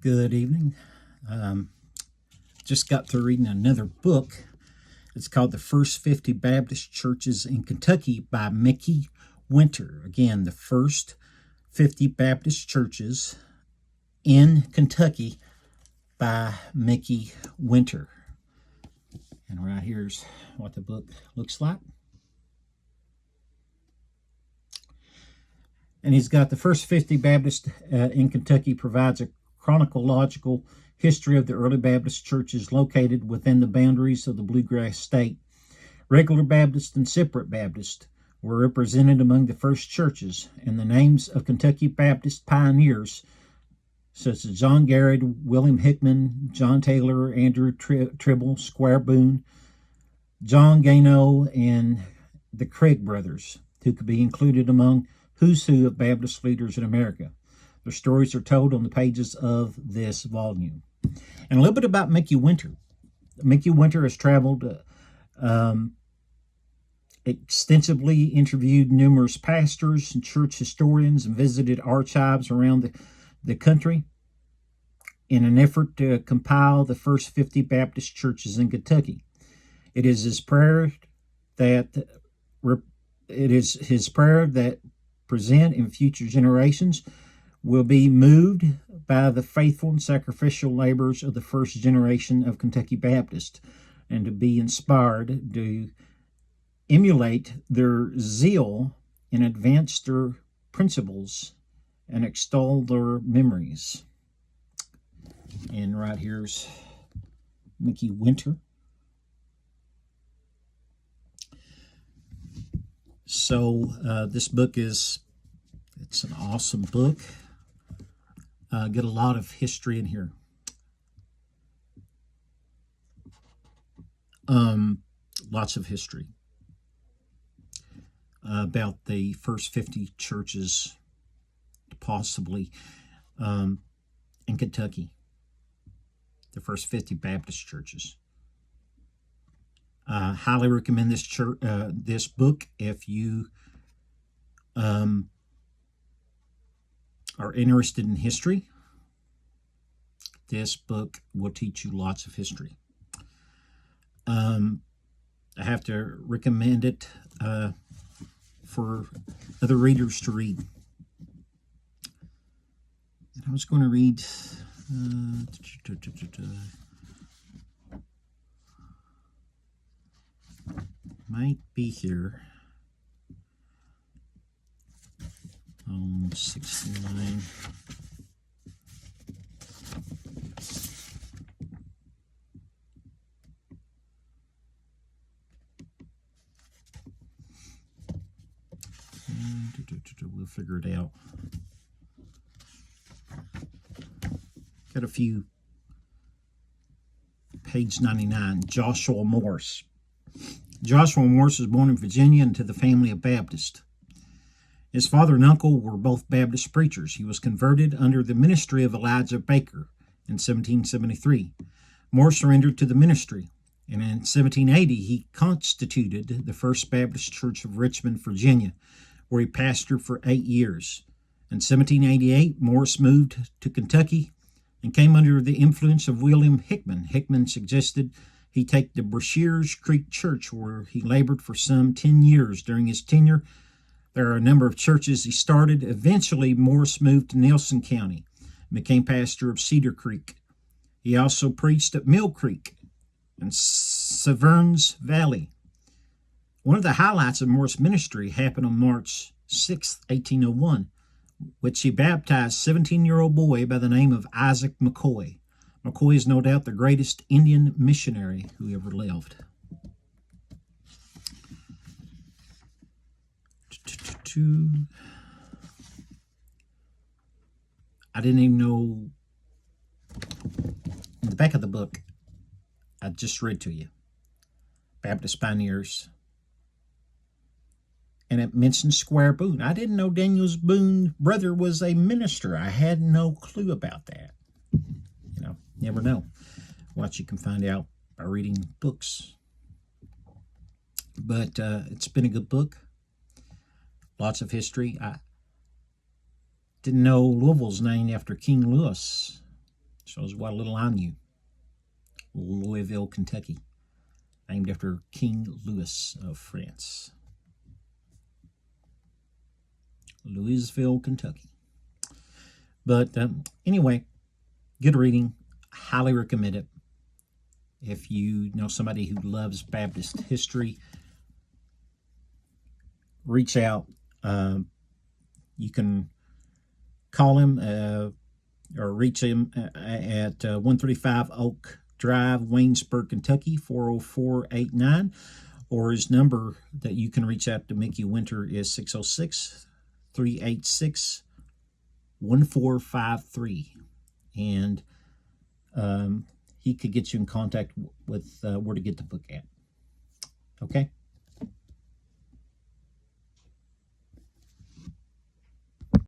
Good evening. Just got through reading another book. It's called The First 50 Baptist Churches in Kentucky by Mickey Winter. Again, the first 50 Baptist churches in Kentucky by Mickey Winter. And right here's what the book looks like. And he's got the first 50 Baptist in Kentucky provides a chronological history of the early Baptist churches located within the boundaries of the Bluegrass State. Regular Baptist and separate Baptist were represented among the first churches, and the names of Kentucky Baptist pioneers such as John Garrett, William Hickman, John Taylor, Andrew Tribble, Squire Boone, John Gano, and the Craig brothers, who could be included among who's who of Baptist leaders in America. Their stories are told on the pages of this volume. And a little bit about Mickey Winter. Mickey Winter has traveled extensively, interviewed numerous pastors and church historians, and visited archives around the country in an effort to compile the first 50 Baptist churches in Kentucky. It is his prayer that present and future generations will be moved by the faithful and sacrificial labors of the first generation of Kentucky Baptists, and to be inspired to emulate their zeal and advance their principles and extol their memories. And right here's Mickey Winter. So this book it's an awesome book. Get a lot of history in here. Lots of history about the first 50 churches, possibly in Kentucky. The first 50 Baptist churches. Highly recommend this book if you are interested in history. This book will teach you lots of history. I have to recommend it for other readers to read. And I was going to read might be here on 69. We'll figure it out. Got a few. Page 99, Joshua Morse. Joshua Morse was born in Virginia into the family of Baptists. His father and uncle were both Baptist preachers. He was converted under the ministry of Elijah Baker in 1773. Morse surrendered to the ministry, and in 1780 he constituted the First Baptist Church of Richmond, Virginia, where he pastored for 8 years. In 1788, Morse moved to Kentucky and came under the influence of William Hickman. Hickman suggested he take the Brashears Creek Church, where he labored for some 10 years. During his tenure, there are a number of churches he started. Eventually, Morse moved to Nelson County and became pastor of Cedar Creek. He also preached at Mill Creek and Severns Valley. One of the highlights of Morse's ministry happened on March 6, 1801, which he baptized a 17-year-old boy by the name of Isaac McCoy. McCoy is no doubt the greatest Indian missionary who ever lived. I didn't even know, in the back of the book, I just read to you, Baptist pioneers. And it mentions Squire Boone. I didn't know Daniel Boone's brother was a minister. I had no clue about that. You know, never know what you can find out by reading books. But it's been a good book. Lots of history. I didn't know Louisville's named after King Louis. Shows what little I knew. Louisville, Kentucky, named after King Louis of France. Louisville, Kentucky. But anyway, good reading. Highly recommend it. If you know somebody who loves Baptist history, reach out. You can call him or reach him at 135 Oak Drive, Waynesburg, Kentucky, 40489. Or his number that you can reach out to Mickey Winter is 606 386 1453. And he could get you in contact with where to get the book at. Okay?